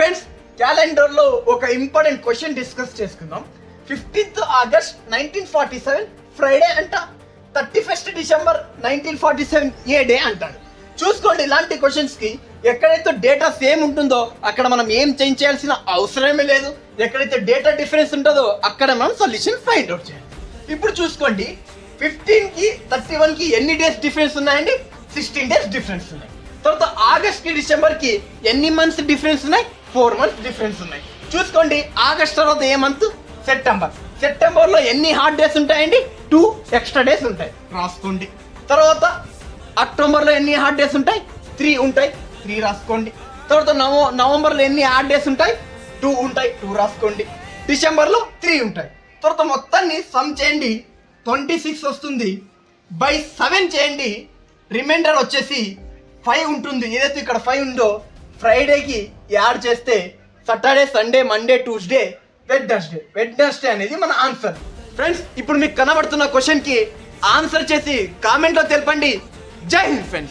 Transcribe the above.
Friends, calendar లో ఒక important question discuss చేసుకుందాం. 15th August 1947 ఫ్రైడే అంట, 31st December 1947 ఏ డే అంటాడు. చూసుకోండి, ఇలాంటి క్వశ్చన్స్ కి ఎక్కడైతే డేటా సేమ్ ఉంటుందో అక్కడ మనం ఏం చేంజ్ చేయాల్సిన అవసరమే లేదు. ఎక్కడైతే డేటా డిఫరెన్స్ ఉంటుందో అక్కడ మనం సొల్యూషన్ ఫైండ్ అవుట్ చేయాలి. ఇప్పుడు చూసుకోండి, 15 కి 31 కి ఎన్ని డేస్ డిఫరెన్స్ ఉన్నాయండి? 16 డేస్ డిఫరెన్స్ ఉన్నాయి. తర్వాత ఆగస్ట్ కి డిసెంబర్ కి ఎన్ని మంత్స్ డిఫరెన్స్ ఉన్నాయి? 4 మంత్స్ డిఫరెన్స్ ఉన్నాయి. చూసుకోండి, ఆగస్ట్ తర్వాత ఏ మంత్? సెప్టెంబర్. సెప్టెంబర్ లో ఎన్ని హాట్ డేస్ ఉంటాయండి? 2 ఎక్స్ట్రా డేస్ ఉంటాయి, రాసుకోండి. తర్వాత అక్టోబర్ లో ఎన్ని హాట్ డేస్ ఉంటాయి? 3 ఉంటాయి, 3 రాసుకోండి. తర్వాత నవంబర్ లో ఎన్ని హాట్ డేస్ ఉంటాయి? 2 ఉంటాయి, 2 రాసుకోండి. డిసెంబర్ లో 3 ఉంటాయి. తర్వాత మొత్తాన్ని సమ్ చేయండి, 26 వస్తుంది. బై 7 చేయండి, రిమైండర్ వచ్చేసి 5 ఉంటుంది. ఏదైతే ఇక్కడ 5 ఉందో ఫ్రైడేకి యాడ్ చేస్తే Saturday, Sunday, Monday, Tuesday, Wednesday అనేది మన ఆన్సర్. ఫ్రెండ్స్, ఇప్పుడు మీకు కనబడుతున్న క్వశ్చన్కి ఆన్సర్ చేసి కామెంట్లో తెలపండి. జై హింద్ ఫ్రెండ్స్.